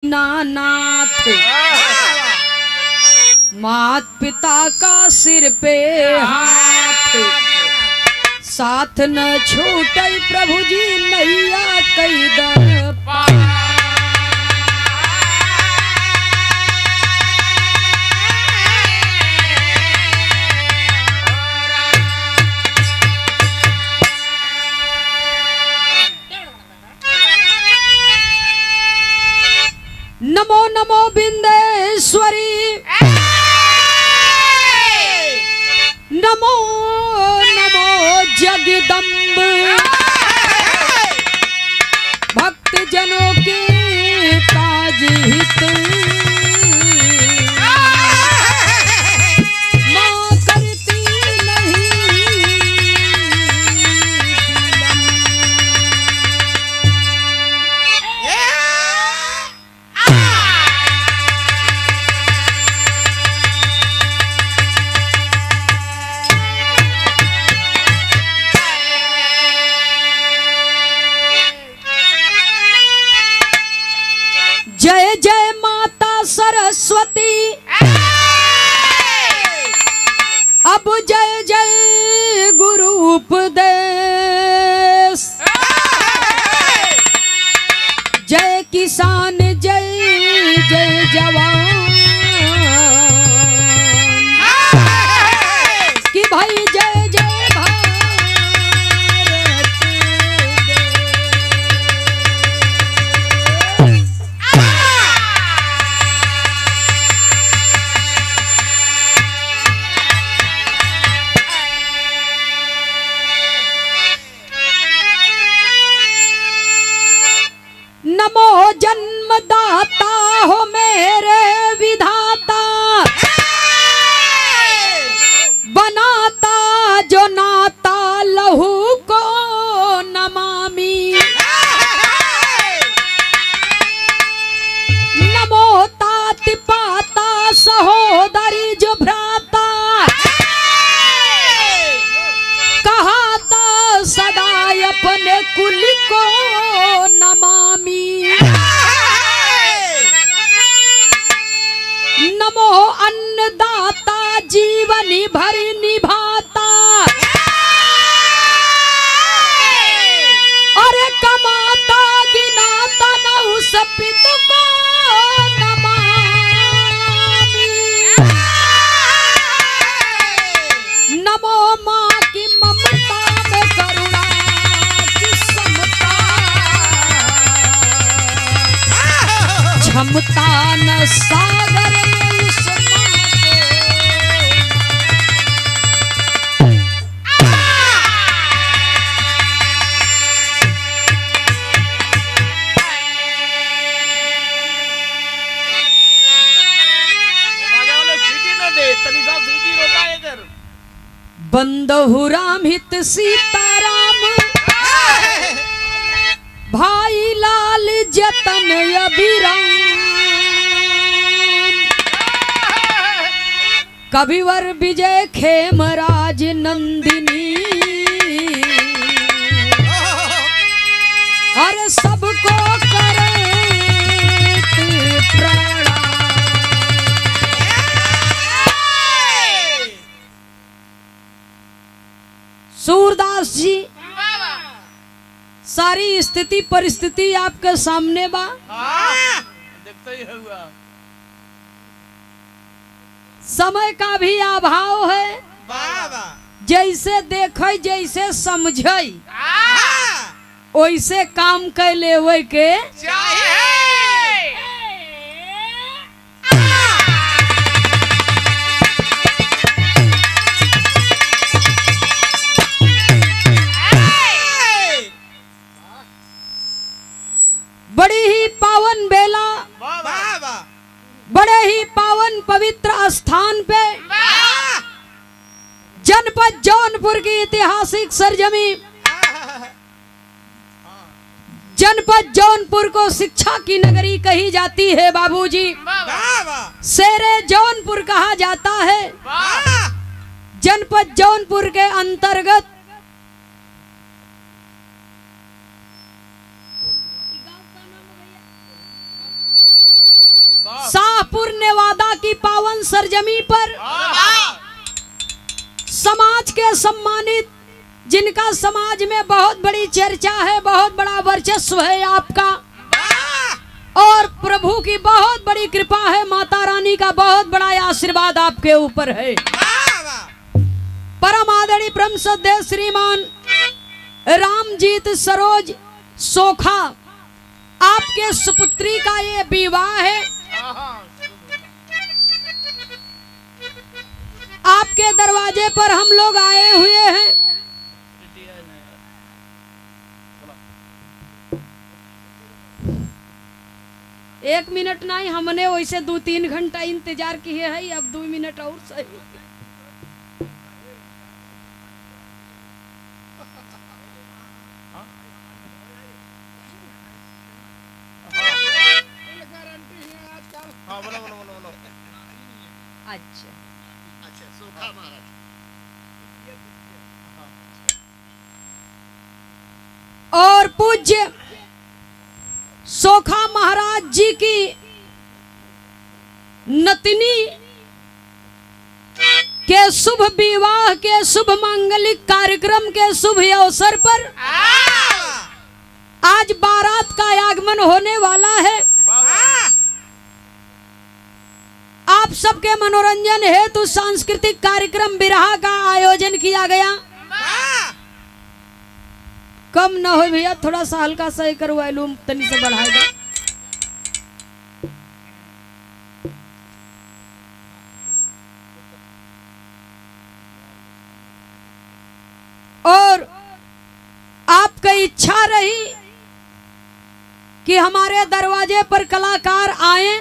नाथ मात पिता का सिर पे हाथ, साथ न छूटे प्रभु जी नैया कई दर पार। नमो नमो बिंदेश्वरी, नमो नमो जगदम्ब, भक्त जनों के काज हित मां करती नहीं जय जय माता सरस्वती, अब जय जय गुरु उपदेश, जय किसान जय जय जवान, कि भाई जय जय भारत नमो जन्मदाता हो मेरे विधाता, बनाता जो नाता लहू को नमामि, नमो ताति पाता सहोदरी जो भ्राता, कहाता सदा अपने कुल को नमामि, नमो अन्नदाता जीवनी भर निभाता, अरे कमाता गिनाता न उस पित को नमामि, नमो माँ की ममता में करुणा की समता, क्षमता न सागर में उस माँ को। बंदहु राम हित सीताराम, भाई लाल जतन अभिराम, कविवर विजय खेमराज नंदिनी, अरे सबको करे प्रणाम। सूरदास जी सारी स्थिति परिस्थिति आपके सामने बा, देखते ही हुआ। समय का भी अभाव है, जैसे देखे जैसे समझे वैसे काम कर लेवे के बड़ी ही पावन बेला, बड़े ही पावन पवित्र स्थान पे जनपद जौनपुर की ऐतिहासिक सरजमी, जनपद जौनपुर को शिक्षा की नगरी कही जाती है बाबूजी, शेरे जौनपुर कहा जाता है। जनपद जौनपुर के अंतर्गत शाहपुर नेवादा की पावन सरजमी पर समाज के सम्मानित, जिनका समाज में बहुत बड़ी चर्चा है, बहुत बड़ा वर्चस्व है आपका, और प्रभु की बहुत बड़ी कृपा है, माता रानी का बहुत बड़ा आशीर्वाद आपके ऊपर है। परम आदरणीय परम श्रद्धेय श्रीमान रामजीत सरोज सोखा, आपके सुपुत्री का ये विवाह है। आपके दरवाजे पर हम लोग आए हुए हैं। एक मिनट नहीं, हमने वैसे 2-3 घंटा इंतजार किए है, अब 2 मिनट और सही। अच्छा सोखा महाराज। और पूज्य सोखा महाराज जी की नतनी के शुभ विवाह के शुभ मांगलिक कार्यक्रम के शुभ अवसर पर आज बारात का आगमन होने वाला है। आप सबके मनोरंजन हेतु सांस्कृतिक कार्यक्रम बिरहा का आयोजन किया गया। कम ना हो भैया, थोड़ा सा हल्का सा करवाइलू, तनी से बढ़ाएगा। और आपकी इच्छा रही कि हमारे दरवाजे पर कलाकार आए,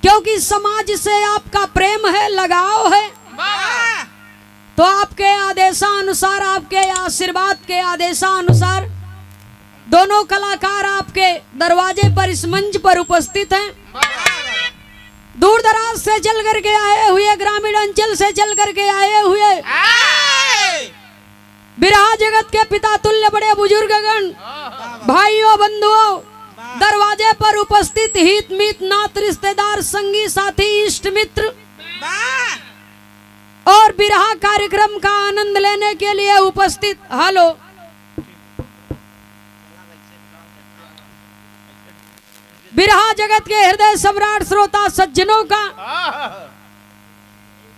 क्योंकि समाज से आपका प्रेम है, लगाव है, तो आपके आदेशानुसार, आपके आशीर्वाद के आदेशानुसार दोनों कलाकार आपके दरवाजे पर, इस मंच पर उपस्थित हैं। दूर दराज से चल करके आए हुए, ग्रामीण अंचल से चल करके आए हुए बिरहा जगत के पिता तुल्य बड़े बुजुर्गगण, भाइयों, बंधुओं, दरवाजे पर उपस्थित हित मित, नात, रिश्तेदार, संगी साथी, इष्ट मित्र और बिरहा कार्यक्रम का आनंद लेने के लिए उपस्थित, हेलो, बिरहा जगत के हृदय सम्राट श्रोता सज्जनों का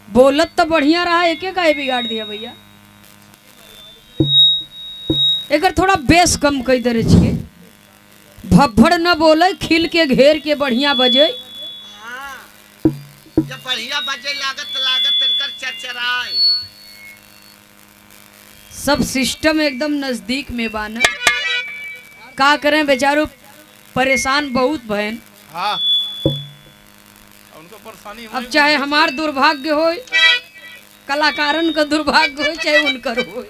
बोलत तो बढ़िया रहा, एक एक आए बिगाड़ दिया भैया। एक थोड़ा बेस कम कई दे रही, भब्बड़ न बोले, खिल के घेर के बढ़िया बजे। जब बढ़िया बजे लागत तनकर चरचराए। सब सिस्टम एकदम नजदीक में बाना, का करें बेचारो, परेशान बहुत भयन। हाँ, उनको परेशानी अब चाहे हमार दुर्भाग्य हो, कलाकारन का दुर्भाग्य हो, चाहे उनकर हो।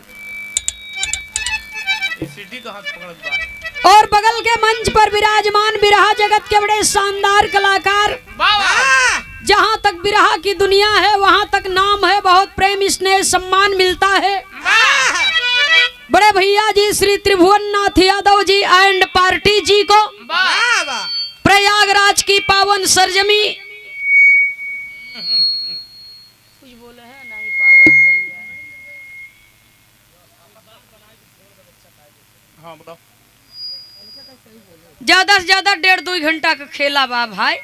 सीटी का हाथ पकड़ बा। और बगल के मंच पर विराजमान बिरहा जगत के बड़े शानदार कलाकार, जहाँ तक बिरहा की दुनिया है वहाँ तक नाम है, बहुत प्रेम स्नेह सम्मान मिलता है। बड़े भैया जी श्री त्रिभुवन नाथ यादव जी एंड पार्टी जी को प्रयागराज की पावन सरजमी, कुछ बोले हैं नहीं, पावन हाँ बताओ। ज्यादा से ज्यादा 1.5-2 घंटा का खेला बा भाई।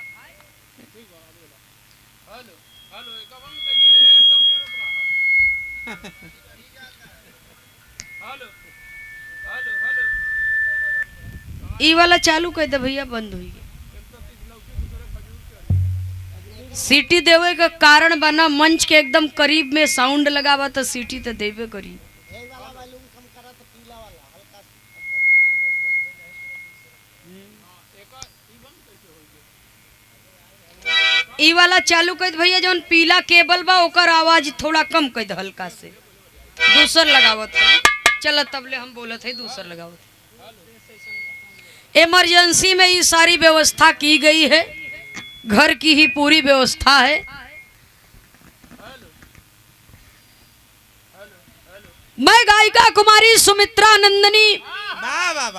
ई वाला चालू कर दे भैया, बंद हुई। सीटी देवे का कारण बना मंच के एकदम करीब में साउंड लगावा तो सीटी तो देवे करी। ई वाला चालू कर दे भैया, जौन पीला केबल बा ओकर आवाज थोड़ा कम कर दे हल्का से, दूसर लगावत है। चल तबले हम बोलत है, दूसर लगावत। इमरजेंसी में ये सारी व्यवस्था की गई है, घर की ही पूरी व्यवस्था है। मैं गायिका कुमारी सुमित्रा नंदनी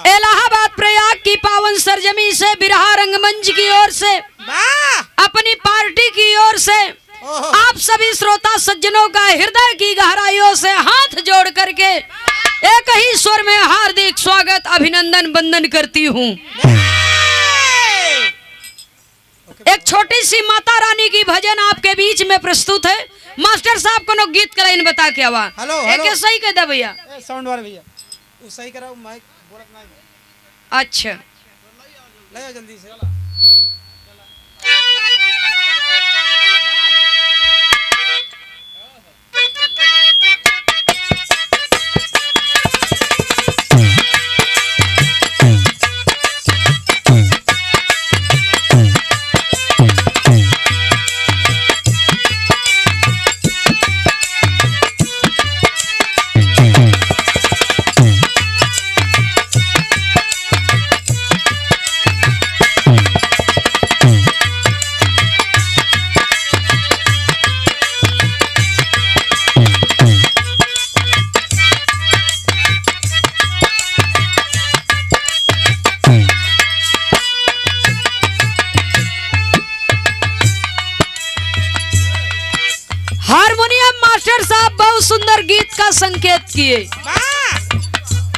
इलाहाबाद प्रयाग की पावन सरजमी से बिरहा रंगमंच की ओर से सज्जनों का हृदय की गहराइयों से हाथ जोड़ करके एक ही स्वर में हार्दिक स्वागत अभिनंदन वंदन करती हूँ। एक छोटी सी माता रानी की भजन आपके बीच में प्रस्तुत है। मास्टर साहब को गीत का लाइन बता के आवा। हेलो एक सही कह दे भैया, साउंड वाले भैया वो सही करा, माइक बोलत नहीं। अच्छा ले आओ जल्दी से। हारमोनियम मास्टर साहब बहुत सुंदर गीत का संकेत किए।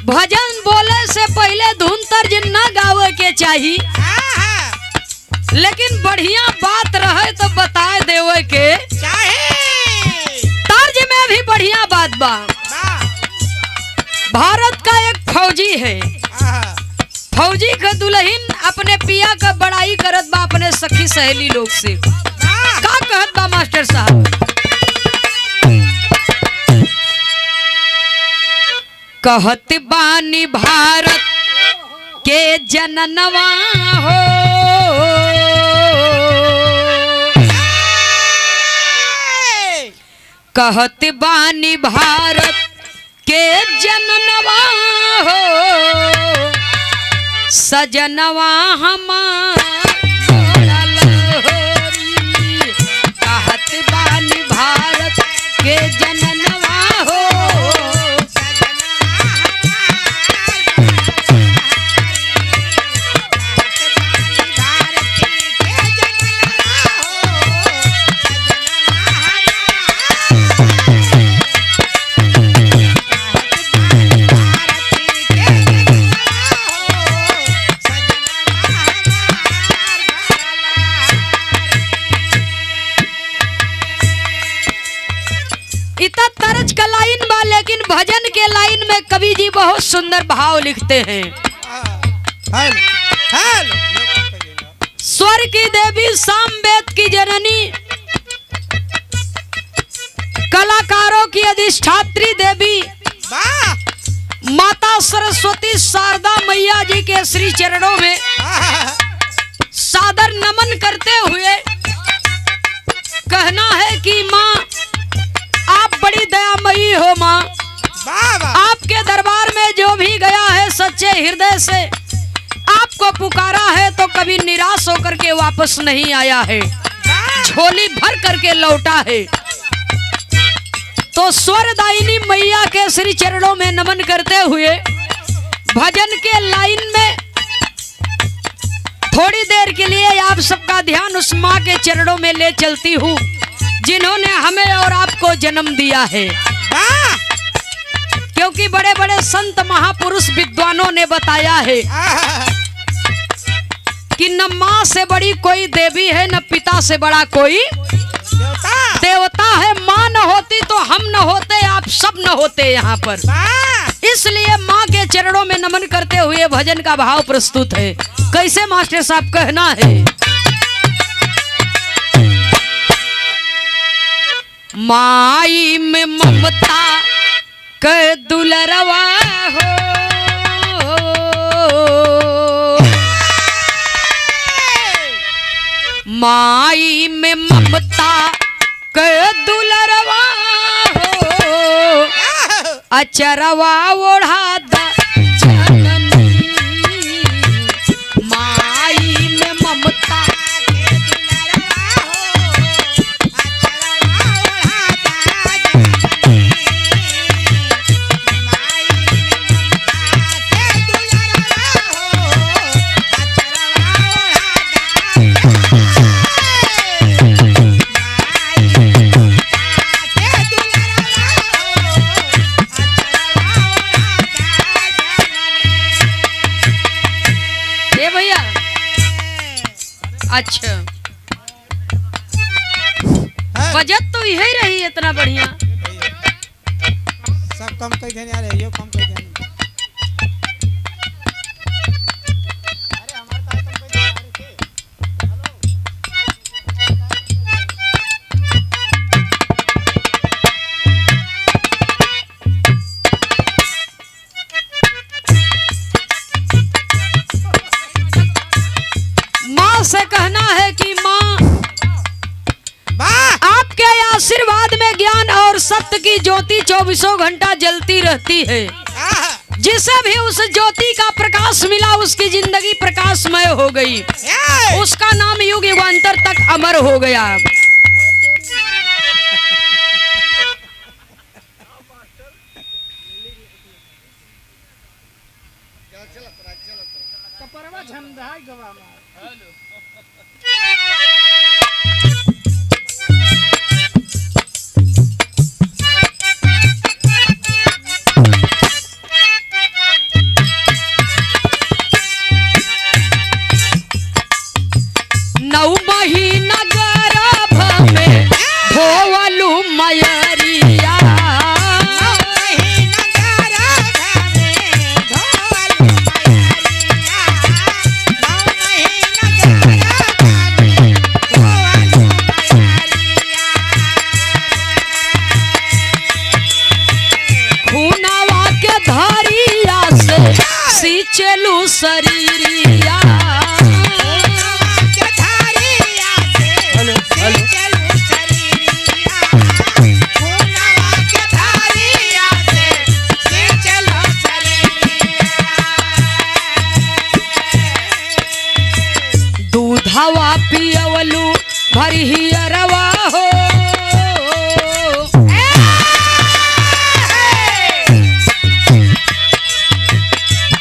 भजन बोले से पहले धुन तर्ज न गावे के चाहिए, लेकिन बढ़िया बात रहे तो बताए देवे के तर्ज में भी बढ़िया बात बा। भारत का एक फौजी है, फौजी का दुल्हन अपने पिया का बड़ाई करत बा अपने सखी सहेली लोग से। का कहत बा मास्टर साहब? कहत बानी भारत के जननवा हो, कहत बानी भारत के जननवा हो, सजनवा हमारा लहरी। कहत बानी भारत के जननवा हो, इतना तरज का लाइन बा, लेकिन भजन के लाइन में कवि जी बहुत सुंदर भाव लिखते हैं। स्वर की देवी सामवेद की जननी, कलाकारों की अधिष्ठात्री देवी माता सरस्वती शारदा मैया जी के श्री चरणों में सादर नमन करते हुए कहना है कि माँ आप बड़ी दयामयी हो। माँ आपके दरबार में जो भी गया है सच्चे हृदय से आपको पुकारा है तो कभी निराश होकर के वापस नहीं आया है, झोली भर करके लौटा है। तो स्वरदायिनी मैया के श्री चरणों में नमन करते हुए भजन के लाइन में थोड़ी देर के लिए आप सबका ध्यान उस माँ के चरणों में ले चलती हूँ जिन्होंने हमें और आपको जन्म दिया है। क्योंकि बड़े बड़े संत महापुरुष विद्वानों ने बताया है कि न माँ से बड़ी कोई देवी है, न पिता से बड़ा कोई देवता है। माँ न होती तो हम न होते, आप सब न होते यहाँ पर। इसलिए माँ के चरणों में नमन करते हुए भजन का भाव प्रस्तुत है। कैसे मास्टर साहब कहना है? माई में ममता के दुलरवा हो, माई में ममता के दुलरवा हो, अचरवा ओढ़ा दा जननी। माई में ममता अच्छा, है बजट तो यही रही इतना बढ़िया। भैया सब कम कई देने आ रहे हो, कम कई देने। अरे हमारे पास कम कई देने आ रहे थे। माँ से कहना है कि माँ, वाह आपके आशीर्वाद में ज्ञान और सत्य की ज्योति 24 घंटा जलती रहती है। आह, जिसे भी उस ज्योति का प्रकाश मिला उसकी जिंदगी प्रकाशमय हो गई, ए! उसका नाम युग युगांतर तक अमर हो गया। कपरवा झंडा गवा मार। नौ महीना गर्भ में धोवलू मयरिया, खूनवा के धरिया से सींचलू शरीरिया। हेलो हेलो दूधवा पियवलू भरिहियरवा हो,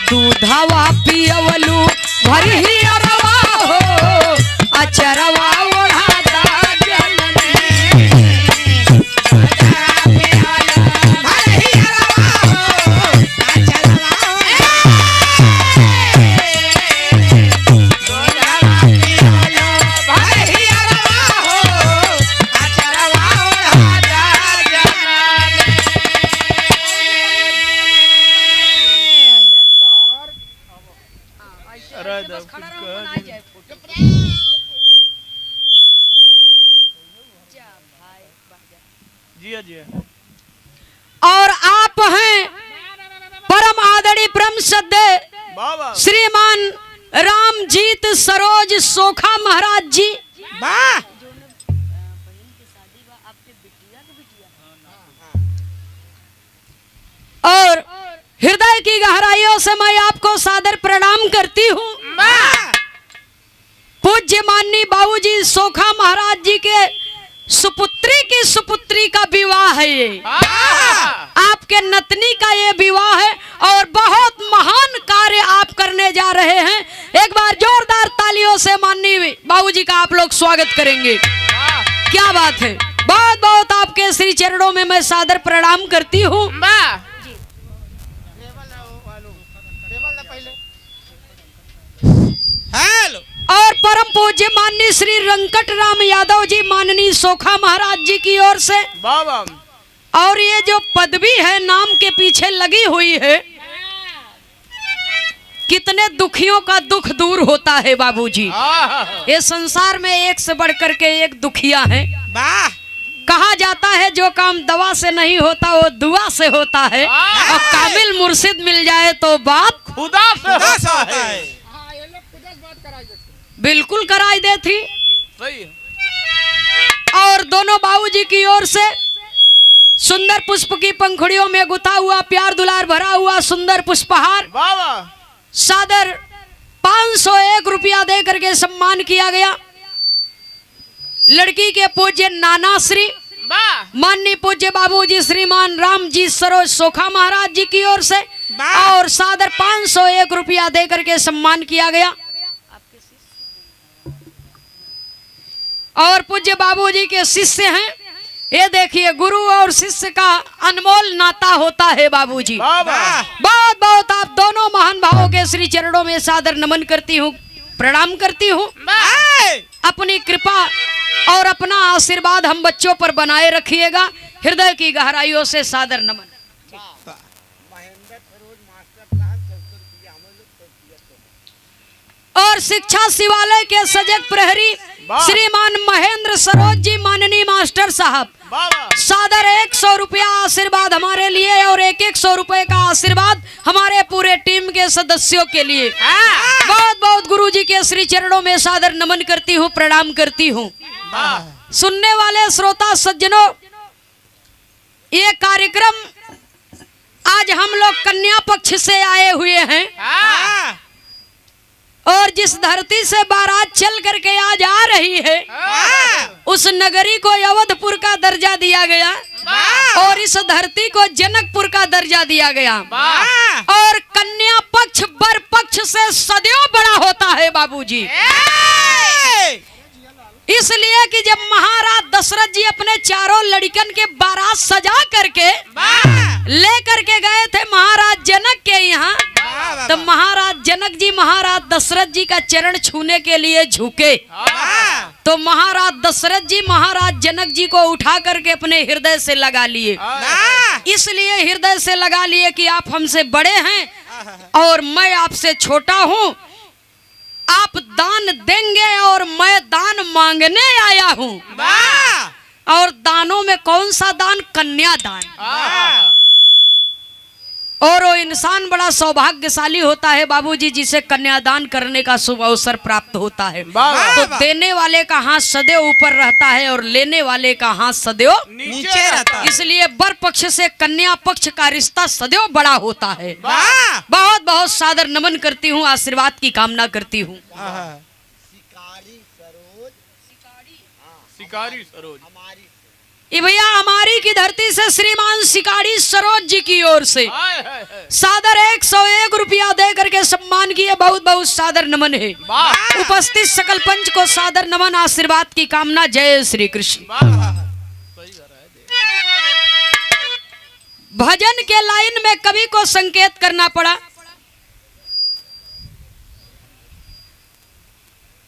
दूधवा पियवलू भरिहियरवा हो, अचरवा ओढ़ाता जननी। अरे दब कुछ कह जी जी। और आप हैं परम आदरणीय परम श्रद्धेय बाबा श्रीमान रामजीत सरोज सोखा महाराज जी। वाह और हृदय की गहराइयों से मैं आपको सादर प्रणाम करती हूँ। पूज्य माननीय बाबूजी सोखा महाराज जी के सुपुत्री की सुपुत्री का विवाह है ये, आपके नतनी का ये विवाह है और बहुत महान कार्य आप करने जा रहे हैं। एक बार जोरदार तालियों से माननीय बाबूजी का आप लोग स्वागत करेंगे। क्या बात है, बहुत बहुत आपके श्री चरणों में मैं सादर प्रणाम करती हूँ। हेलो और परम पूज्य माननीय श्री रंकट राम यादव जी माननीय सोखा महाराज जी की ओर से बाबा और ये जो पदवी है नाम के पीछे लगी हुई है, कितने दुखियों का दुख दूर होता है बाबूजी। ये संसार में एक से बढ़कर के एक दुखिया है। वाह कहा जाता है जो काम दवा से नहीं होता वो दुआ से होता है, और कामिल मुर्शिद मिल जाए तो बात खुदा से ऐसा होता होता है। है। बिल्कुल कराई दे थी। सही है। और दोनों बाबूजी की ओर से सुंदर पुष्प की पंखुड़ियों में गुथा हुआ प्यार दुलार भरा हुआ सुंदर पुष्पहार बाबा सादर 501 रुपया दे करके सम्मान किया गया। लड़की के पूज्य नाना श्री माननीय पूज्य बाबूजी श्रीमान रामजी सरोज सोखा महाराज जी की ओर से और सादर 501 रुपया दे करके सम्मान किया गया। और पूज्य बाबूजी के शिष्य हैं, ये देखिए गुरु और शिष्य का अनमोल नाता होता है बाबूजी। बाबा बहुत बहुत आप दोनों महान भावों के श्री चरणों में सादर नमन करती हूँ, प्रणाम करती हूँ। अपनी कृपा और अपना आशीर्वाद हम बच्चों पर बनाए रखिएगा। हृदय की गहराइयों से सादर नमन। और शिक्षा शिवालय के सजग प्रहरी श्रीमान महेंद्र सरोज जी, माननीय मास्टर साहब, सादर 100 रुपया आशीर्वाद हमारे लिए और 100 रुपए का आशीर्वाद हमारे पूरे टीम के सदस्यों के लिए। बहुत बहुत गुरु जी के श्री चरणों में सादर नमन करती हूँ, प्रणाम करती हूँ। सुनने वाले श्रोता सज्जनों, ये कार्यक्रम आज हम लोग कन्या पक्ष से आए हुए हैं और जिस धरती से बारात चल करके आज आ रही है, उस नगरी को अवधपुर का दर्जा दिया गया और इस धरती को जनकपुर का दर्जा दिया गया। और कन्या पक्ष वर पक्ष से सदैव बड़ा होता है बाबूजी। इसलिए कि जब महाराज दशरथ जी अपने चारों लड़कन के बारात सजा करके ले करके गए थे महाराज जनक के यहाँ, तो महाराज जनक जी महाराज दशरथ जी का चरण छूने के लिए झुके, तो महाराज दशरथ जी महाराज जनक जी को उठा करके अपने हृदय से लगा लिए। इसलिए हृदय से लगा लिए कि आप हमसे बड़े हैं और मैं आपसे छोटा हूँ, आप दान देंगे और मैं दान मांगने आया हूँ। और दानों में कौन सा दान? कन्या दान। और वो इंसान बड़ा सौभाग्यशाली होता है बाबूजी, जिसे कन्यादान करने का शुभ अवसर प्राप्त होता है। तो देने वाले का हाथ सदैव ऊपर रहता है और लेने वाले का हाथ सदैव नीचे रहता है। इसलिए वर पक्ष से कन्या पक्ष का रिश्ता सदैव बड़ा होता है। बहुत बहुत सादर नमन करती हूँ, आशीर्वाद की कामना करती हूँ। शिकारी सरोज ये भैया हमारी की धरती से श्रीमान शिकारी सरोज जी की ओर से सादर 101 रुपया दे करके सम्मान किए। बहुत बहुत सादर नमन है। उपस्थित सकल पंच को सादर नमन, आशीर्वाद की कामना। जय श्री कृष्ण। भजन के लाइन में कवि को संकेत करना पड़ा।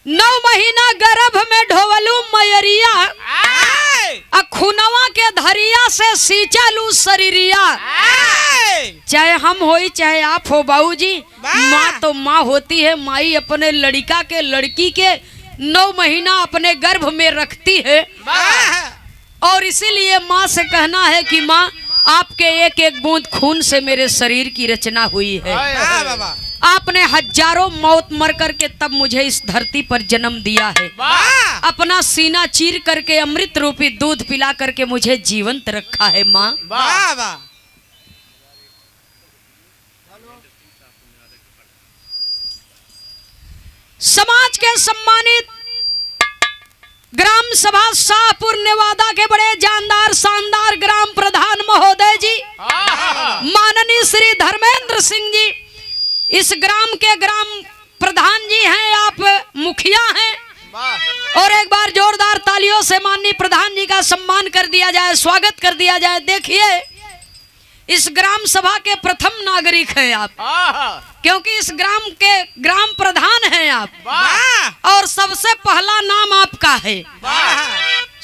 9 महीना गर्भ में ढोवलू मयरिया, खुनवा के धरिया से सींचलू शरीरिया। चाहे हम होई चाहे आप हो बाबूजी, माँ तो माँ होती है। माई अपने लड़का के लड़की के 9 महीना अपने गर्भ में रखती है और इसीलिए माँ से कहना है कि माँ आपके एक एक बूंद खून से मेरे शरीर की रचना हुई है। आपने हजारों मौत मर करके तब मुझे इस धरती पर जन्म दिया है। अपना सीना चीर करके अमृत रूपी दूध पिला करके मुझे जीवंत रखा है माँ। समाज के सम्मानित ग्राम सभा शाहपुर नेवादा के बड़े जानदार शानदार ग्राम प्रधान महोदय जी, माननीय श्री धर्मेंद्र सिंह जी, इस ग्राम के ग्राम प्रधान जी हैं, आप मुखिया हैं। और एक बार जोरदार तालियों से माननीय प्रधान जी का सम्मान कर दिया जाए, स्वागत कर दिया जाए। देखिए इस ग्राम सभा के प्रथम नागरिक हैं आप, क्योंकि इस ग्राम के ग्राम प्रधान हैं आप और सबसे पहला नाम आपका है।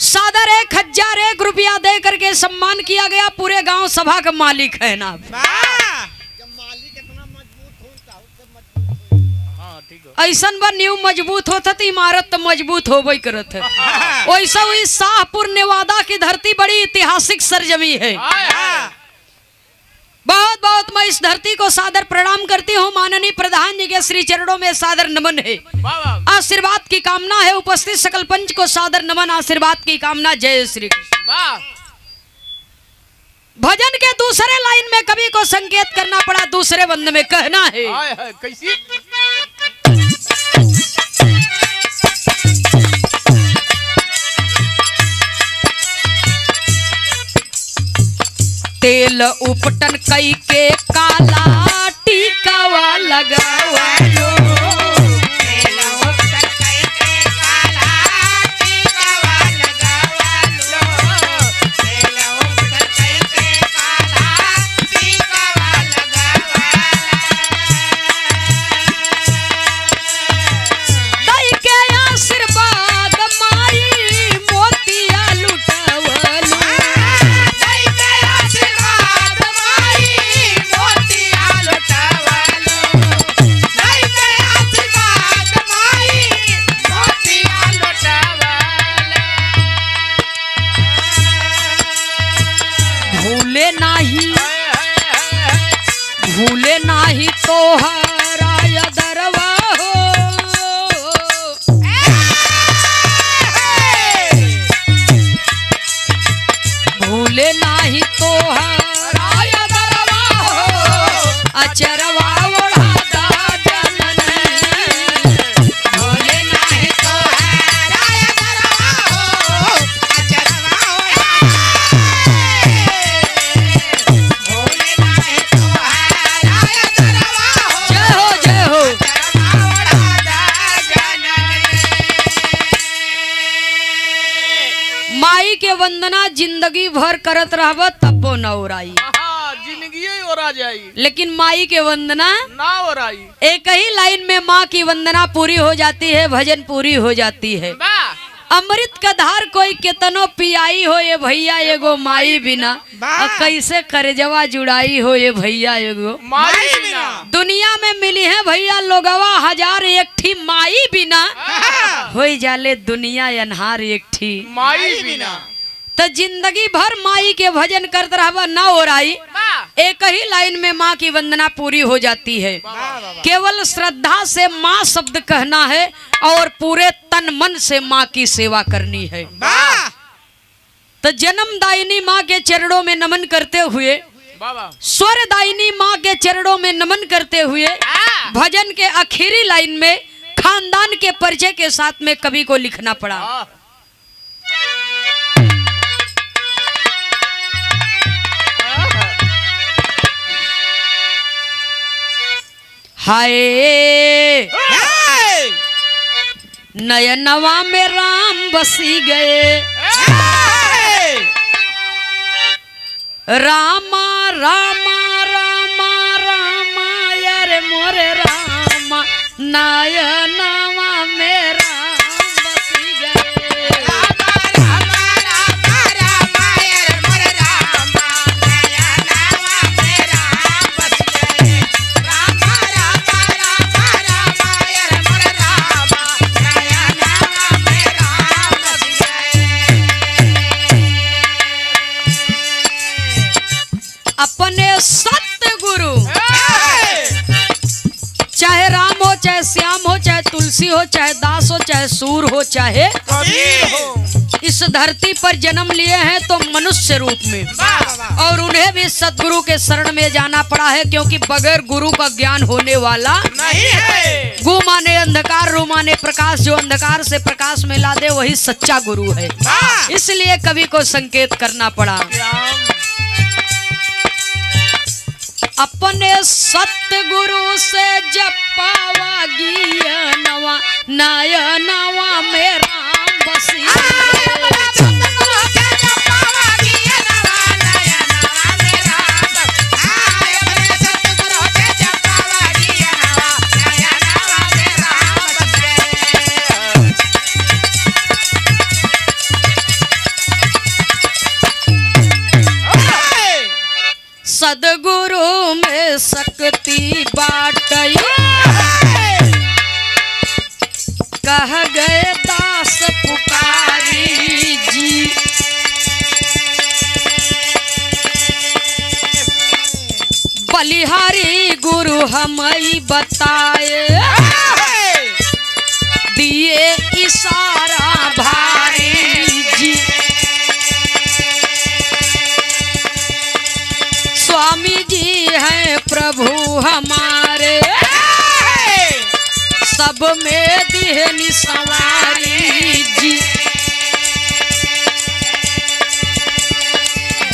सादर 1001 रुपया दे करके सम्मान किया गया। पूरे गांव सभा का मालिक है ना ऐसा बा न्यू मजबूत होता तो इमारत तो मजबूत हो वही करत है। वैसा हुई शाहपुर नेवादा की धरती बड़ी ऐतिहासिक सरजमी है। बहुत बहुत मैं इस धरती को सादर प्रणाम करती हूँ। माननीय प्रधान जी के श्री चरणों में सादर नमन है, आशीर्वाद की कामना है। उपस्थित सकल पंच को सादर नमन, आशीर्वाद की कामना। जय श्री कृष्ण। भजन के दूसरे लाइन में कवि को संकेत करना पड़ा, दूसरे बंद में कहना है कैसी तेल उपटन कई के काला टीकावा लगावालो, दई के आशीर्वाद भूले नाही तो हराय दरवा हो। भूले नाही तो हराय दरवा हो। अचरवा ओढ़ाता जननी। भूले नाही तो हराय दरवा हो। अचरवा भूले नाही तो हराय दरवा हो। जय हो जय हो। माई के वंदना जिंदगी भर करत रहब तब्बो न ओराई। जिंदगी ओरा जाई लेकिन माई के वंदना ना ओराई। एक ही लाइन में माँ की वंदना पूरी हो जाती है, भजन पूरी हो जाती है। अमृत का धार कोई केतनो पियाई हो ये भैया एगो माई बिना। और कैसे करजवा जुड़ाई हो ये भैया एगो माई बिना। दुनिया में मिली है भैया लोगवा हजार एक ठी माई बिना। हो जाले दुनिया अनहार एक ठी माई बिना। तो जिंदगी भर माई के भजन करते रहबा ना ओराई। एक ही लाइन में माँ की वंदना पूरी हो जाती है। केवल श्रद्धा से माँ शब्द कहना है और पूरे तन मन से माँ की सेवा करनी है। तो जन्मदायिनी माँ के चरणों में नमन करते हुए, स्वरदायिनी माँ के चरणों में नमन करते हुए, भजन के आखिरी लाइन में खानदान के परिचय के साथ में कवि को लिखना पड़ा। हाय नयनवा में राम बसी गए। रामा रामा रामा रामा यार मोरे रामा नयनवा में राम बसी गए। अपने सतगुरु चाहे राम हो, चाहे श्याम हो, चाहे तुलसी हो, चाहे दास हो, चाहे सूर हो, चाहे इस धरती पर जन्म लिए हैं तो मनुष्य रूप में, और उन्हें भी सतगुरु के शरण में जाना पड़ा है। क्योंकि बगैर गुरु का ज्ञान होने वाला नहीं है। गु माने अंधकार, रू माने प्रकाश। जो अंधकार से प्रकाश में ला दे वही सच्चा गुरु है। इसलिए कवि को संकेत करना पड़ा। अपने सतगुरु से जपावा गियनवा नयनवा में राम बसी। सदगुरु में शक्ति बाटई कह गए दास पुकारी जी। बलिहारी गुरु हमें बताए दिए इशारा भारी जी। स्वामी जी हैं प्रभु हमारे सब में दिहनी सवारी जी।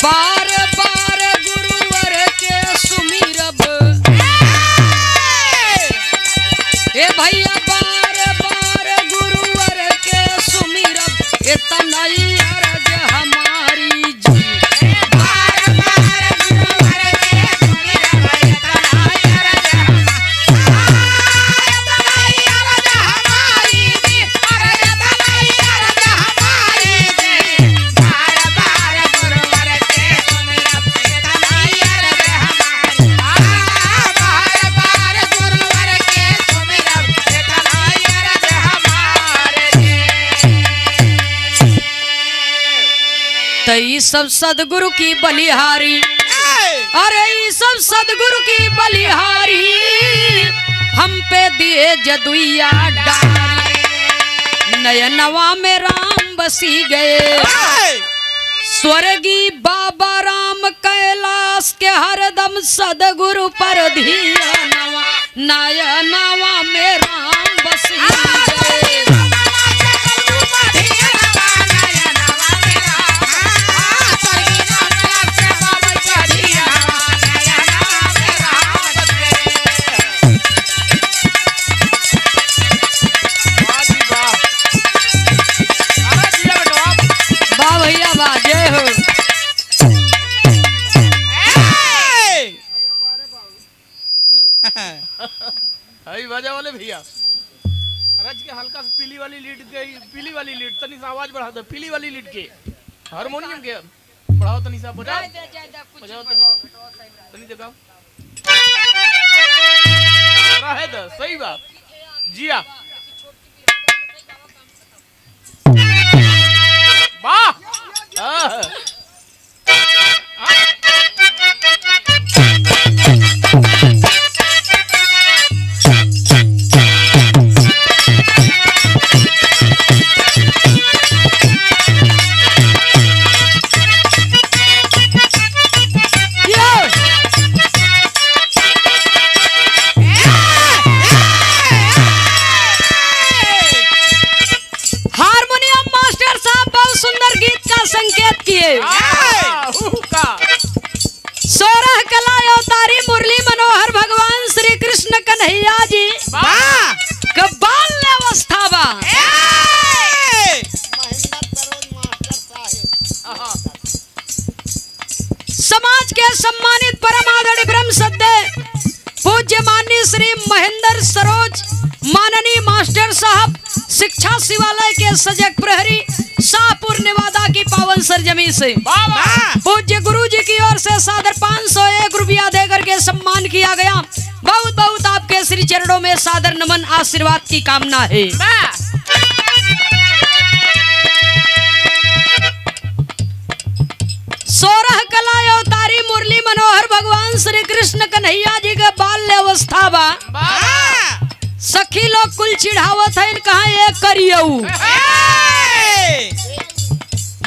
बार बार गुरुवर के सुमिरब ए भैया, बार बार गुरुवर के सुमिरब इतना ही अर्ज हमारी जी। तो ये सब सदगुरु की बलिहारी अरे ये सब सदगुरु की बलिहारी हम पे दिए जदुइया डारी नयनवा में राम बसी गए स्वर्गीय बाबा राम कैलाश के हरदम सदगुरु पर धियानवा नयनवा में राम बसी गए वाह भैया वाह जय हो हाई बाजा वाले भैया रज के हल्का सा पीली वाली लीड तनी सा आवाज बढ़ा दो पीली वाली लीड के हारमोनियम के बढ़ाओ तनी सा बजाओ तनी जगाओ रहे दो सही बात जिया वाह संकेत किए 16 कला अवतारी मुरली मनोहर भगवान श्री कृष्ण कन्हैया जी का बाल्य अवस्था बा समाज के सम्मानित परम आदरणीय ब्रह्म सद्य पूज्य माननीय श्री महेंद्र सरोज माननीय मास्टर साहब शिक्षा शिवालय के सजग प्रहरी शाहपुर नेवादा की पावन सरजमी से पूज्य गुरु जी की ओर से सादर 501 रुपया देकर के सम्मान किया गया। बहुत बहुत आपके श्री चरणों में सादर नमन आशीर्वाद की कामना है। 16 कला अवतारी मुरली मनोहर भगवान श्री कृष्ण कन्हैया जी के बाल्य अवस्था बा सखी लोग कुल चिढ़ावत है कहा ये करियऊ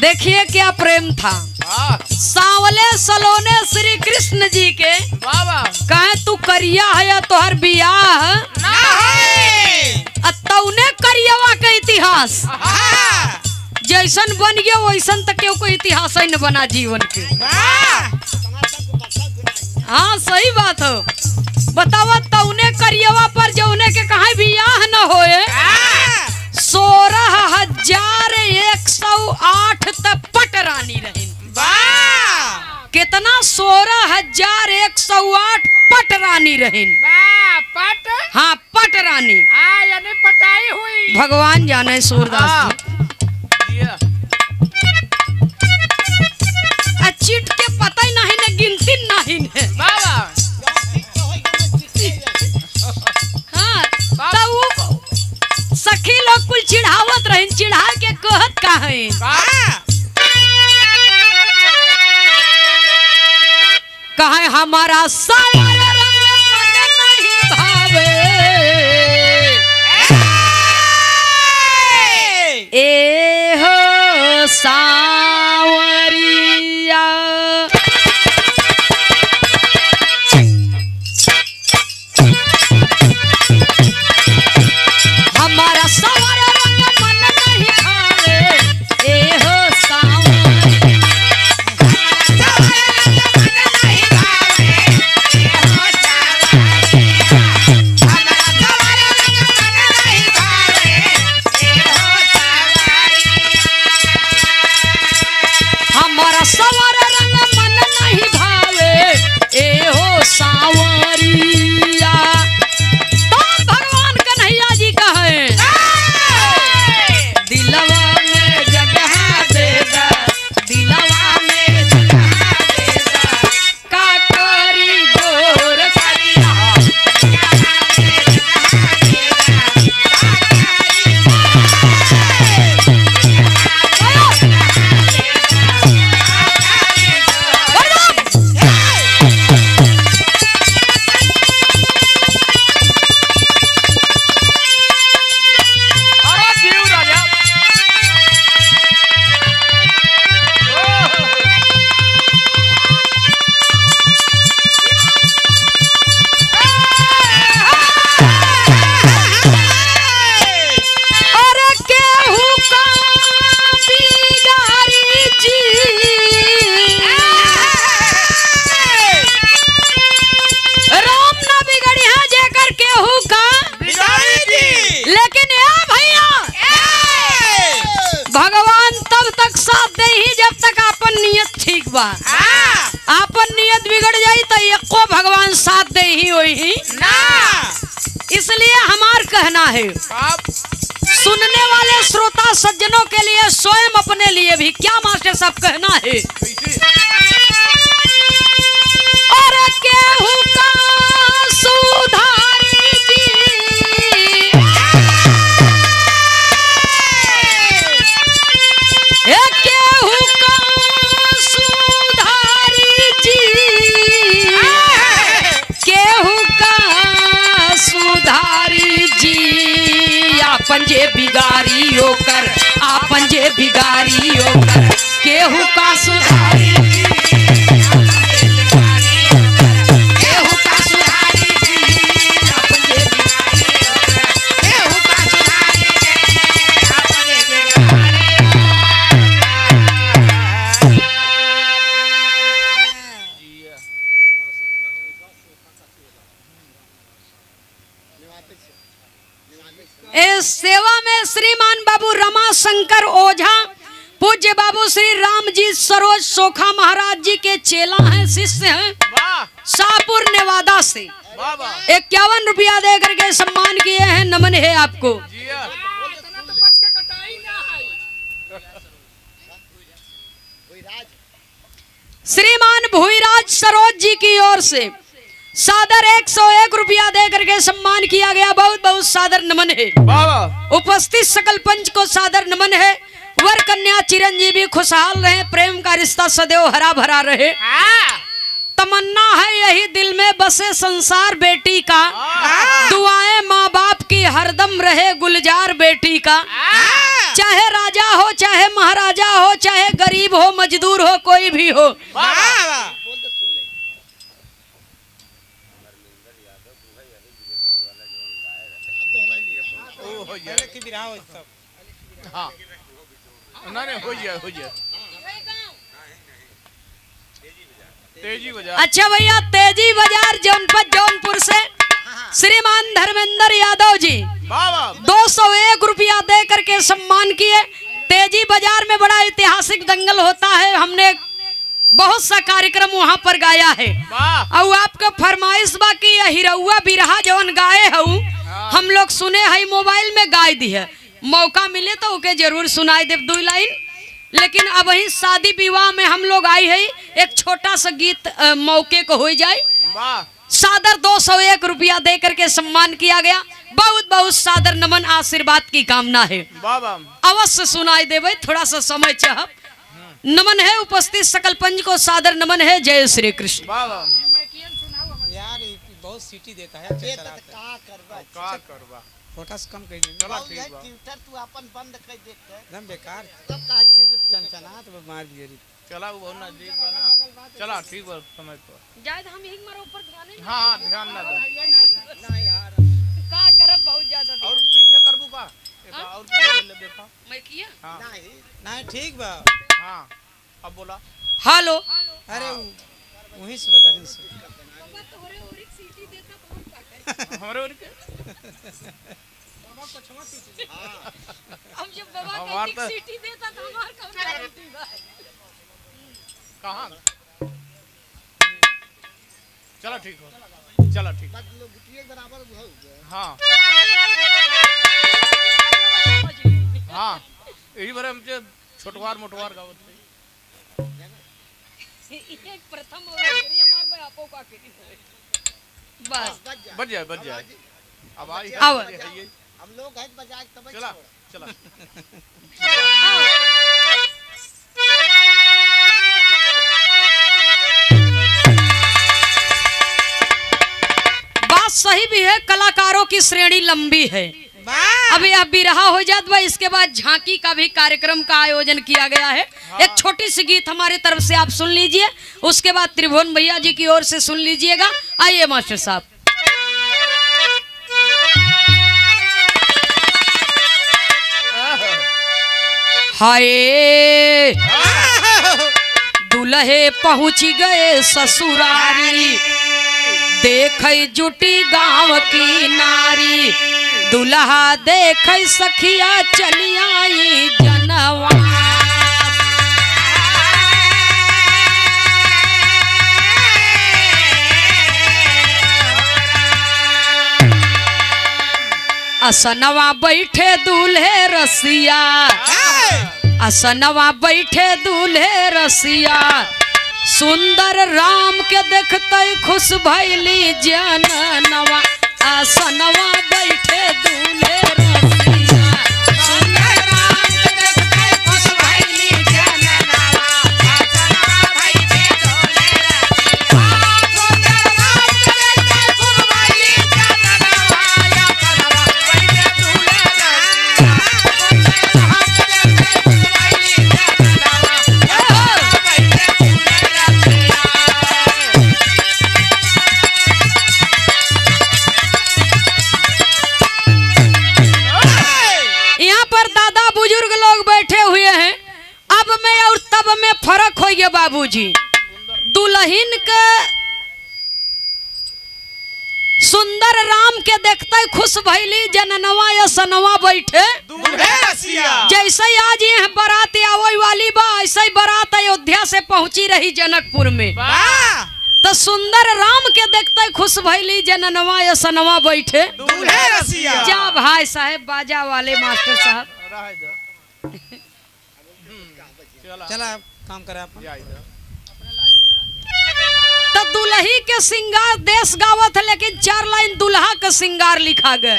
देखिए क्या प्रेम था सांवले सलोने श्री कृष्ण जी के कहे तू करिया है या तोहर बियाह तौने करियवा के इतिहास जैसन बन गया वैसन तक क्यों कोई इतिहास ही न बना जीवन के। हाँ सही बात हो बतावा तौने करियवा पर जौने के कहा बियाह न होए 16,108 तक पट रानी रही कितना 16,108 पट रानी रही पट हाँ पट रानी यानी पटाई हुई भगवान जाने सूरदास जी चिट के पता ही नहीं न गिनती नहीं है हाँ तो सखी लोग कुल चिढ़ावत रहे चिढ़ा के कहत का है कहे हमारा सावर नहीं भावे ए हो सावरिया हमारा सावर रंग मन नहीं भावे ए हो भगवान तब तक साथ दे ही जब तक अपन नियत ठीक बा। अपन नियत बिगड़ जाई तो एको भगवान साथ दे ही होई ना। इसलिए हमार कहना है सुनने वाले श्रोता सज्जनों के लिए स्वयं अपने लिए भी क्या मास्टर साहब कहना है। और केहू का सुधारी जी, केहू का सुधारी जी, केहू का सुधारी जी, आपन जे बिगारी होकर, आपन जे बिगारी होकर, केहू का सुधारी जी, केहू का सुधारी जी, आपन जे बिगारी होकर, केहू का सुधारी जी, आपन जे बिगारी। इस सेवा में श्रीमान बाबू रमाशंकर ओझा, पूज्य बाबू श्री रामजी सरोज सोखा महाराज जी के चेला हैं, शिष्य हैं, शाहपुर नेवादा से 51 रुपया दे करके सम्मान किए हैं। नमन है आपको। श्रीमान भूईराज सरोज जी की ओर से सादर 101 रुपया दे करके सम्मान किया गया। बहुत बहुत सादर नमन है। उपस्थित सकल पंच को सादर नमन है। वर कन्या चिरंजीवी खुशहाल रहे, प्रेम का रिश्ता सदैव हरा भरा रहे। तमन्ना है यही दिल में बसे संसार बेटी का, दुआएं माँ बाप की हरदम रहे गुलजार बेटी का। चाहे राजा हो, चाहे महाराजा हो, चाहे गरीब हो, मजदूर हो, कोई भी हो। अच्छा भैया, तेजी बाजार जनपद जौनपुर से श्रीमान धर्मेंद्र यादव जी 201 रुपया दे करके सम्मान किए। तेजी बाजार में बड़ा ऐतिहासिक दंगल होता है, हमने बहुत सा कार्यक्रम वहाँ पर गाया है। और आपका फरमाइश बाकी हिरौआ बिरहा जवन गाए हूँ हम लोग सुने है, मोबाइल में गाय दी है। मौका मिले तो ओके जरूर सुनाई दे 2 लाइन। लेकिन अब ही शादी विवाह में हम लोग आई है, एक छोटा सा गीत मौके को हो जाए। सादर 201 रुपया दे करके सम्मान किया गया। बहुत बहुत सादर नमन, आशीर्वाद की कामना है। अवश्य सुनाई देवे, थोड़ा सा समय चाह। नमन है उपस्थित सकल पंच को सादर नमन है। जय श्री कृष्ण। यार बहुत सीटी देता है, का करबा फोकस कम कर दे। चला ठीक बा, ट्विटर तू अपन बंद कर दे एकदम बेकार तब का चीज चंचना तो मार दिए रे। चला वो ना देख बना। चला ठीक बा, समय पर जायद हम हिंग मारो ऊपर ध्यान नहीं। हां ध्यान ना दे ना यार का करब बहुत ज्यादा। और पीछे करबू का और पीछे ले देखा मैं किया हां नहीं ठीक बा। हां अब बोला हेलो। अरे वहीं से बदल से हमरे और के अब जब बाबा हमार का सीटी देता तो हमार कौन गारंटी बा। कहां चला ठीक हो, चला ठीक मतलब गुटिए बराबर हो गया। हां हां यही बारे हमसे छोटवार मोटवार गावत एक प्रथम और दूसरी हमार भाई आपो का के बस बच जाए अब आई अब हम लोग है बजा के तब चला चला। बात सही भी है, कलाकारों की श्रेणी लंबी है। अभी अब बिरहा हो जात बा, इसके बाद झांकी का भी कार्यक्रम का आयोजन किया गया है। एक छोटी सी गीत हमारी तरफ से आप सुन लीजिए, उसके बाद त्रिभुवन भैया जी की ओर से सुन लीजिएगा। आइए मास्टर साहब। हाय दुल्हे पहुंच गए ससुरारी, देखई जुटी गांव की नारी, दुल्हा देखई सखिया चली आई जनवा। असनवा बैठे दूल्हे रसिया, असनवा बैठे दूल्हे रसिया, सुंदर राम के देखते खुश भैली जननवा। असनवा बैठे दूल्हे रसिया, सुंदर राम के देखते खुश भैली जननवा। असनवा बैठे दूल्हे रसिया, सुंदर राम के देखते खुश भैली जननवा। असनवा बैठे दूल्हे रसिया, सुंदर राम के देखते खुश भैली जननवा। असनवा बैठे दूल्हे रसिया। यहाँ पर दादा बुजुर्ग लोग बैठे हुए हैं। अब में और तब में फर्क हो गया बाबूजी। दुल्हन के सुंदर राम के देखते खुश भैली जननवा या सनवा बैठे दूल्हे रसिया। जैसे ही आज ये बारात आवे वाली बा, ऐसे ही बारात अयोध्या से पहुंची रही जनकपुर में। तो सुंदर राम के देखते खुश भैली जननवा या सनवा बैठे दूल्हे रसिया। जा भाई साहब बाजा वाले मास्टर साहब। चला काम करे आप। तो दुल्ही के सिंगार देश गावत है, लेकिन 4 लाइन दुल्हा का सिंगार लिखा गया।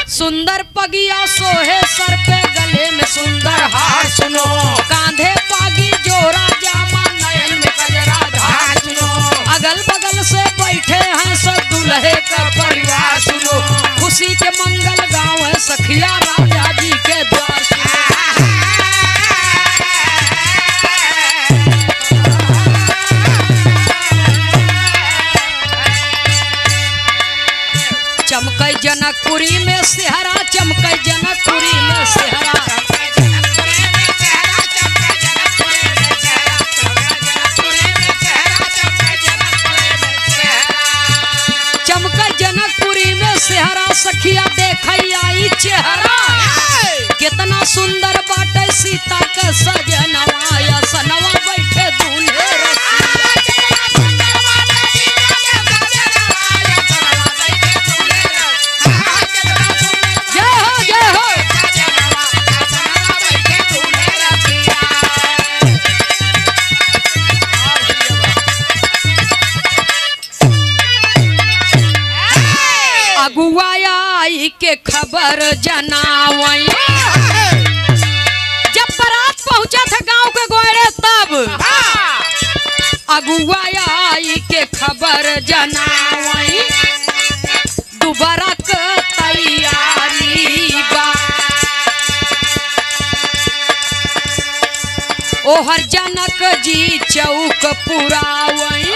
सुंदर पगिया सोहे सर पे, गले में सुंदर हार सुनो, कांधे पागी जोरा जामा, नयन में कजरा धार सुनो, अगल बगल से बैठे हैं सब दुल्हे का परिवार सुनो, खुशी के मंगल गाँव है सखिया राजा जी के द्वार सुनो। चमकई जनकपुरी में सेहरा, चमकई जनकपुरी में सेहरा, चमकई जनकपुरी में सेहरा, सखिया देखई आई चेहरा, कितना सुंदर बाटे सीता का सजनवा। या सनवा बैठे दूल्हे अगुआई के खबर जनावई। जब बारात पहुंचा था गांव के गोरे तब अगुआई के खबर जनावई, दुबारा के तैयारी बा। ओहर जनक जी चौक पुरावई,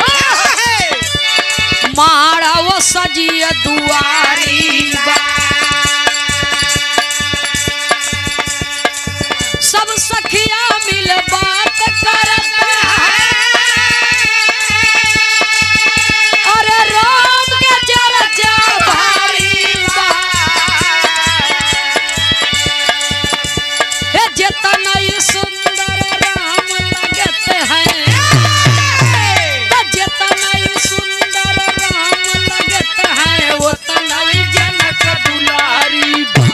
माड़ा वो सजिया दुआरी बा। सब सखिया मिल बात करत अरे राम के चर्चा भारी बा। हे जितना ही सुंदर राम लगते हैं, जितना ही सुंदर राम लगते हैं, उतना ही जनक दुलारी बा।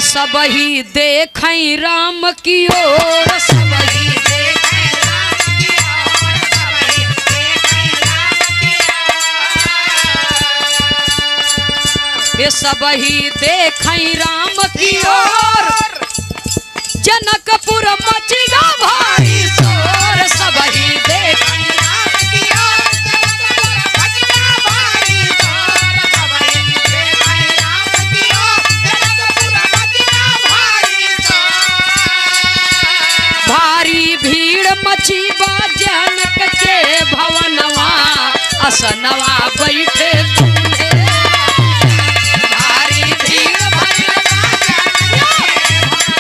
सब ही देखई राम की ओर, सब ही देखई राम की ओर, सब ही देखई राम की ओर। ये सब ही देखई राम की ओर, जनकपुर मचेगा भारी शोर। सब ही देखई राम की ओर, जनकपुर मचेगा भारी शोर। सब ही देखई राम की ओर, जनकपुर मचेगा भारी शोर। भारी भीड़ मची बा जनक के भवनवा, असनवा बैठे दूल्हे। भारी भीड़ मची बा जनक के भवनवा,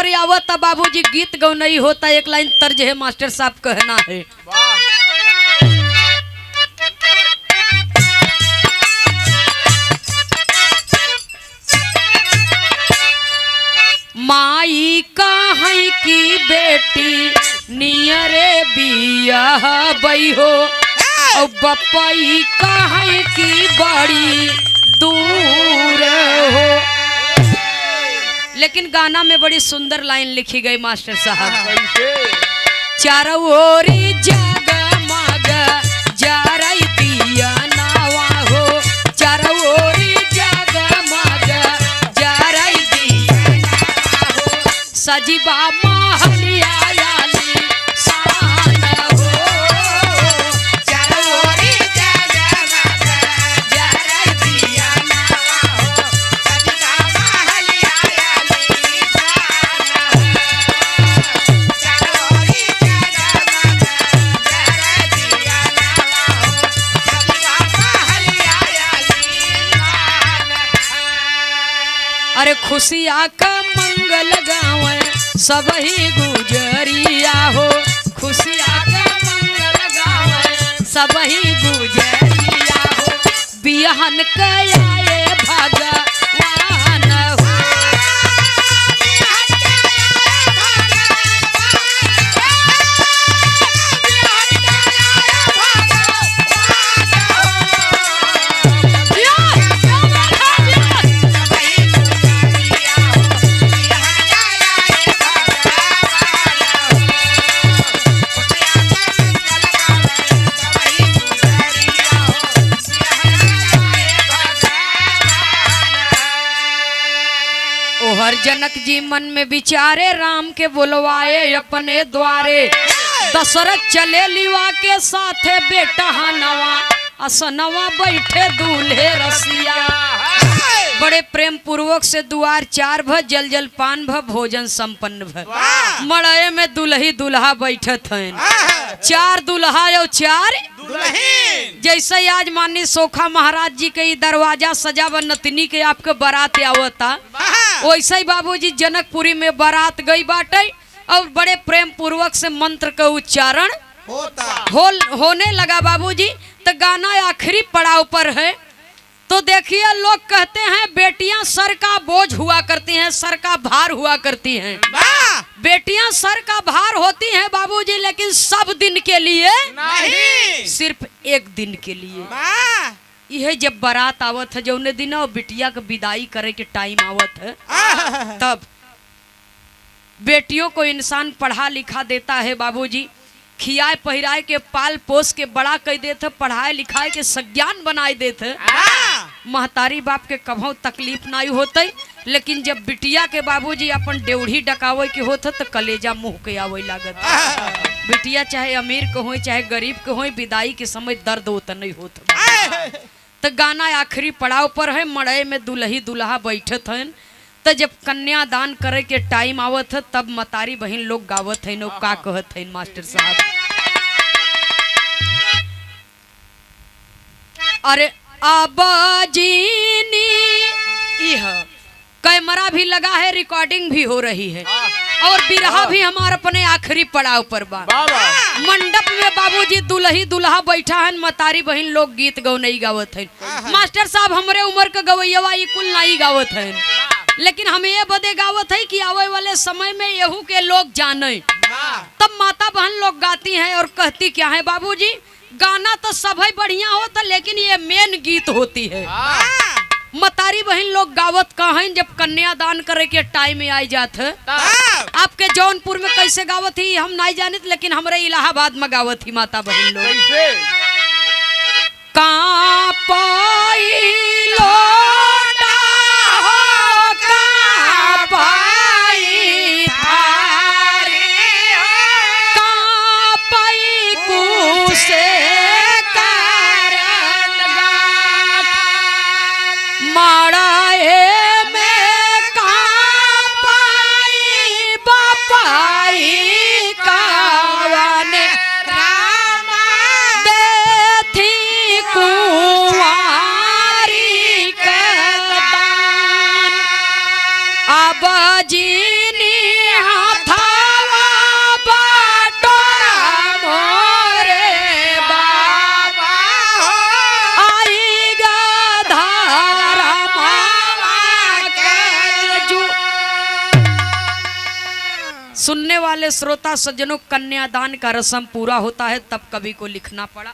पर आवता बाबूजी गीत गौ नहीं होता। एक लाइन तर्ज है मास्टर साहब कहना है। वाह माई कहीं की बेटी नियरे बिया बई हो और बपई कहीं की बड़ी दूर हो। लेकिन गाना में बड़ी सुंदर लाइन लिखी गई मास्टर साहब। कैसे चारों ओरी जगमग जरई दिया नावा हो, चारों ओरी जगमग जरई दिया नावा हो, सजीबा महलिया आली शान हो, चारों ओरी जगमग जरई दिया नावा हो, सजीबा महलिया आली शान हो, चारों ओरी जगमग जरई दिया नावा हो, सजीबा महलिया आली शान हो। अरे खुशिया का मंगल गावे सब ही गुजरिया हो, खुशिया का मंगल गावे सब ही गुजरिया हो, बिहन कयाए भगवान हो, ओहर जनक जी मन में विचारे राम के बुलवाए अपने द्वारे, दशरथ चले लिवा के साथे बेटा हनवा असनवा बैठे दूल्हे रसिया, बड़े प्रेम पूर्वक से दुआर चार भ जल जल पान भ भोजन संपन्न भ, मड़े में दुल्ही दुल्हा बैठत हैं, चार दुल्हा और चार दुल्हन। जैसे ही आज माननीय सोखा महाराज जी के दरवाजा सजा व नतनी के आपके बारात आवता, वैसे ही बाबूजी जनकपुरी में बारात गई बाटे और बड़े प्रेम पूर्वक से मंत्र का उच्चारण होने लगा बाबूजी। तो गाना आखिरी पड़ाव पर है। तो देखिए लोग कहते हैं बेटियां सर का बोझ हुआ करती हैं, सर का भार हुआ करती हैं। बेटियां सर का भार होती हैं बाबूजी, लेकिन सब दिन के लिए नहीं, सिर्फ एक दिन के लिए। यह जब बारात आवत है जौने दिन और बिटिया का विदाई करे के टाइम आवत है, तब बेटियों को इंसान पढ़ा लिखा देता है बाबूजी, खियाए पहिराए के पाल पोस के बड़ा कर देते, पढ़ाए लिखाए के सज्ञान बनाए देते। महतारी बाप के कभों तकलीफ नहीं होते, लेकिन जब बिटिया के बाबूजी अपन डेवढ़ी डकावे के होते तो कलेजा मुंह के आवे लागत। बिटिया चाहे अमीर के हो चाहे गरीब के हो, विदाई के समय दर्द होता नहीं होता। तो गाना आखिरी पड़ाव पर है, मड़े में दुल्ही दुल्हा बैठत हैं। तो जब कन्यादान करे के टाइम आवत है तब मतारी बहन लोग गावत हैं, का कहत हैं मास्टर साहब। अरे आबाजीनी यह कैमरा भी लगा है, रिकॉर्डिंग भी हो रही है और बिरहा भी हमारे अपने आखिरी पड़ाव पर बा। मंडप में बाबूजी दुल्ही दुल्हा बैठा है, मतारी बहन लोग गीत गौ नहीं गावत है। मास्टर साहब हमरे उम्र के गवैया ये कुल नहीं गावत है, लेकिन हम ये बदे गावत है कि आवे वाले समय में यहू के लोग जाने। तब माता बहन लोग गाती हैं और कहती क्या है बाबूजी, गाना तो सभी बढ़िया होता लेकिन ये मेन गीत होती है। मतारी बहन लोग गावत कहें जब कन्यादान करे के टाइम में आई जात है। आपके जौनपुर में कैसे गावत ही हम नहीं जानित, लेकिन हमारे इलाहाबाद में गावत ही माता बहन लोग। का पाई लोटा हो का पाई थारे का पाई कुसे कारण गाट माड़ाए में का पाई बापाई कावाने रामा देथी कुवारी के दान आबाजीनी सुनने वाले श्रोता सज्जनों, कन्यादान का रस्म पूरा होता है तब कवि को लिखना पड़ा।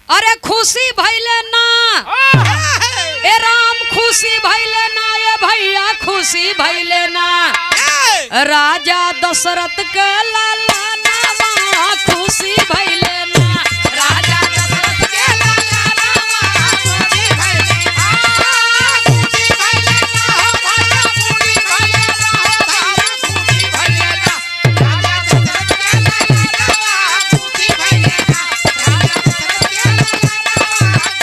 अरे खुशी भइले ना ए राम, खुशी भइले ना ये भैया, खुशी भइले ना राजा दशरथ के लाला नामा, खुशी भइले ना राजा दशरथ के लाला नामा, खुशी भइले ना, खुशी भइले ना भैया, खुशी भइले ना खुशी भइले ना राजा दशरथ के लाला नामा, खुशी भइले ना राजा दशरथ के लाला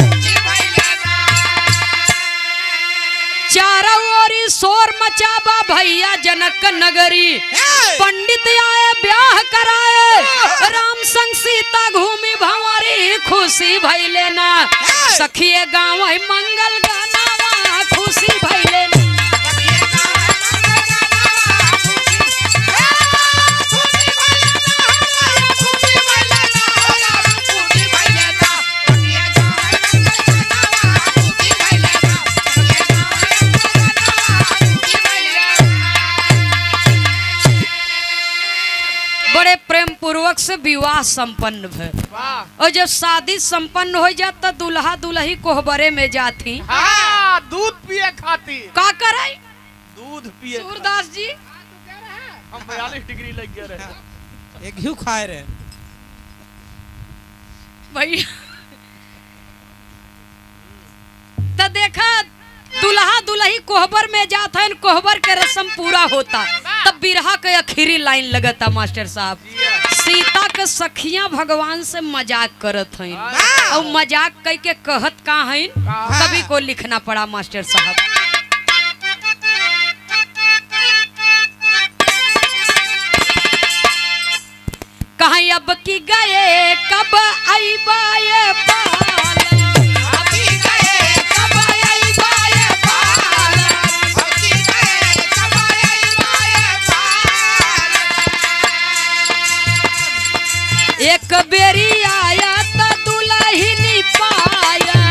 खुशी भइले ना। चारों ओरी शोर मचाबा भैया जनक नगरी, पंडित आए ब्याह कराए, राम संग सीता घूमी भंवरी, खुशी भइले ना सखिए गाँव मंगल गानावा, खुशी भइले ना पूर्वक से विवाह संपन्न भय। और जब शादी संपन्न हो जात तो दुल्हा दुल्ही कोहबरे में जाती, दूध पिए खाती का कराई, दूध पिए। सूरदास जी हम 42 डिग्री लग गए रहे, एक घी खाए रहे भैया। तो देखा दुल्हा दुल्ही कोहबर में जाता है, कोहबर के रस्म पूरा होता तब बिरहा के आखिरी लाइन लगता मास्टर साहब, सीता के सखियां भगवान से मजाक करत हैं और मजाक कह के कहत का हैं, कवि को लिखना पड़ा मास्टर साहब। कहीं अब की गए कब आई बाए बाल, एक बेरी आया तो दुल्हनी पाया,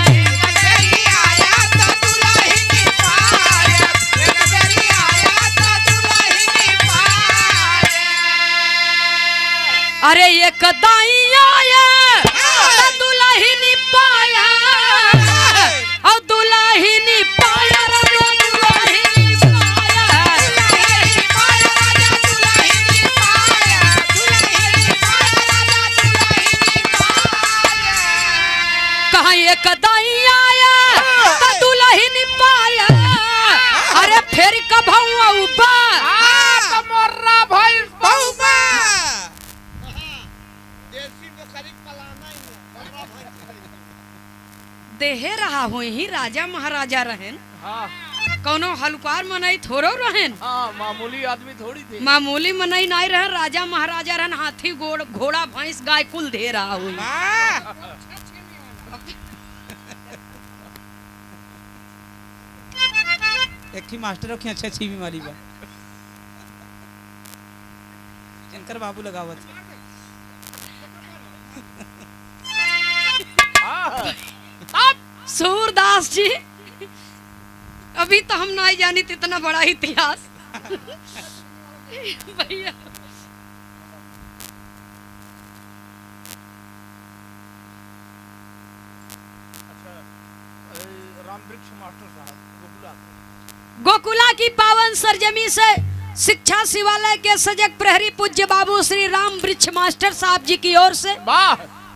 अरे एक दाई आया तो दुल्हनी पाया, और दुल्हनी पाया एक दाई आया तो दुल्हनी पाया, अरे फिर कभौआ उबा कमोरा भाई बहुबा देसी तो खरीद पलाना ही देहे रहा हो ही राजा महाराजा रहन, हाँ कौनो हलुकार मनई थोड़ो रहन, हाँ मामूली आदमी थोड़ी थे, मामूली मनई नहीं रहन, राजा महाराजा रहन, हाथी घोड़ा भैंस गाय कुल दे रहा हो। एक ही मास्टर रखी अच्छा अच्छी बीमारी बा शंकर बाबू लगावत सूरदास जी अभी तो हम नहीं जानी इतना बड़ा इतिहास भैया। गोकुला की पावन सरजमी से शिक्षा शिवालय के सजग प्रहरी पूज्य बाबू श्री राम वृक्ष मास्टर साहब जी की ओर से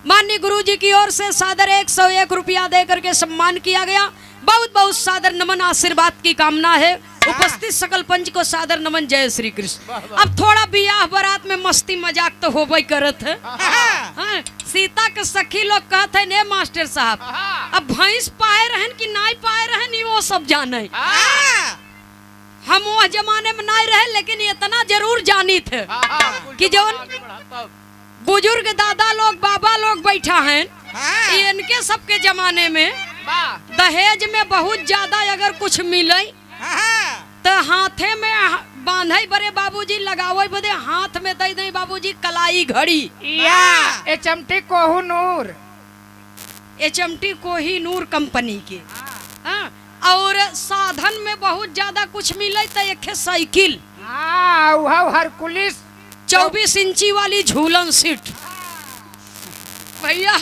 माननीय गुरु जी की ओर से सादर 101 रुपया दे करके सम्मान किया गया। बहुत बहुत सादर नमन, आशीर्वाद की कामना है। उपस्थित सकल पंच को सादर नमन, जय श्री कृष्ण। अब थोड़ा बियाह बारात में मस्ती मजाक तो होबे करत है। हाँ, सीता के सखी लोग कहते हैं ने मास्टर साहब, अब भैंस पाए रहन कि नहीं पाए रहन वो सब जाने। हम वो जमाने में नहीं रहे, लेकिन इतना जरूर जानी थे कि जो बुजुर्ग दादा लोग बाबा लोग बैठा हैं, इनके सबके जमाने में दहेज में बहुत ज्यादा अगर कुछ मिले तो हाथे में बांधे बड़े बाबूजी, लगावे बदे हाथ में दे दे बाबूजी कलाई घड़ी या ए चमटे कोहू नूर HMT कोहिनूर कंपनी के। हाँ, और साधन में बहुत ज्यादा कुछ मिले तो एक साइकिल, हाँ वह हरकुलिस 24 इंची वाली झूलन सीट भैया।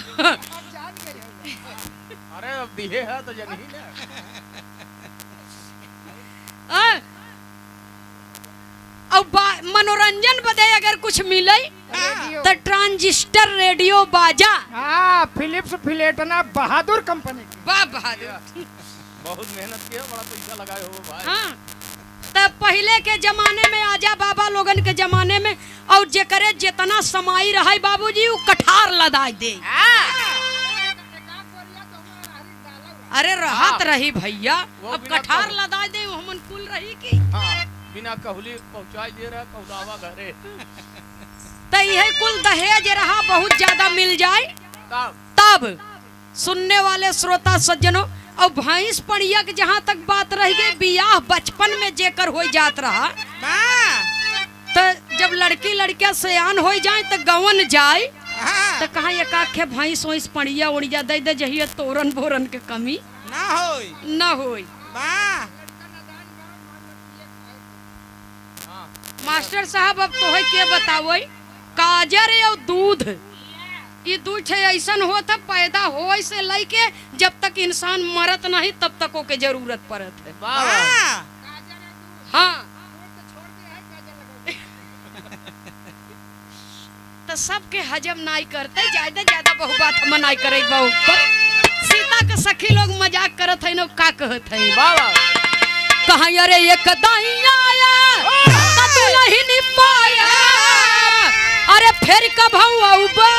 अरे अब दिए है तो जनी ना। हाँ, और मनोरंजन बदे अगर कुछ मिले रेडियो। तो ट्रांजिस्टर रेडियो बाजा। हाँ फिलिप्स फिलेटना बहादुर कंपनी की। वाह बहादुर। बहुत मेहनत किया, बड़ा पैसा लगाए हो भाई। हाँ, तब पहले के जमाने में आजा बाबा लोगन के जमाने में और जेकरे जितना समाई रहा बाबूजी वो कठार लदाई दे। अरे राहत रही भैया, वो अब बिना कठार कहू- लदाई दे हमन कुल रही की। हाँ, बिना कहली पहुंचाई दे रहा कौदावा घरे। तो यह कुल दहेज रहा बहुत ज्यादा मिल जाए तब तब सुनने वाले श्रोता सज्जनों, और भैंस पड़िया के जहाँ तक बात रह गई, बियाह बचपन में जेकर हो जात रहा तो जब लड़की लड़किया सयान हो जाए तो गवन जाए तो कहा एक आखे भैंस वैंस पड़िया उड़िया दे दे जहिए तोरन बोरन के कमी ना होई न होई। बा मास्टर साहब अब तो है के बतावई, काजर और दूध, ये दूध ऐसन होता पैदा हो से लेके जब तक इंसान मरत नहीं तब तक ओके जरूरत पड़त है। वाह वाह। हाँ, तो सबके हजम नहीं करते, ज्यादा ज्यादा बहु बात हम नहीं करे बहु पर। सीता के सखी लोग मजाक करत है, का कहत है वाह वाह। कहाँ अरे एक दाइया नहीं नि पाया, अरे फिर कभऊ औबा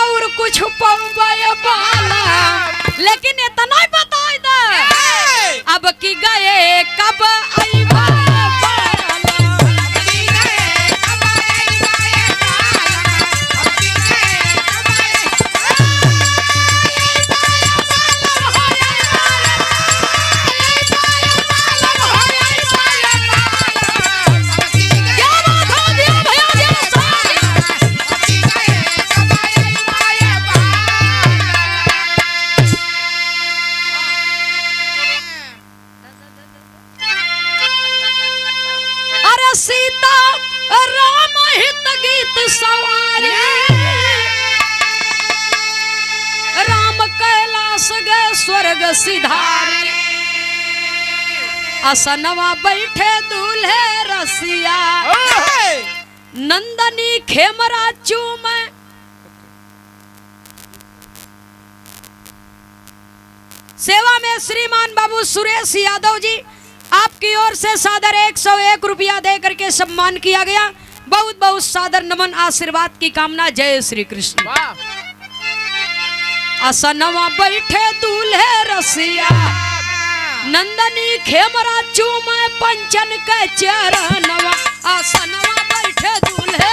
और कुछ पौबा बाला, लेकिन इतना ही बताई दे अब की गए कब आईबा सीता राम हित गीत सवारी, राम कैलाश गए स्वर्ग सिधारी, असनवा बैठे दूल्हे रसिया, नंदनी खेमरा चूम। सेवा में श्रीमान बाबू सुरेश यादव जी आपकी ओर से सादर 101 रुपया दे करके सम्मान किया गया। बहुत बहुत सादर नमन, आशीर्वाद की कामना। जय श्री कृष्ण। वाह। असनवा बैठे दूल्हे रसिया, नंदनी खेमरा चूम पंचन के चरणवा, असनवा बैठे दूल्हे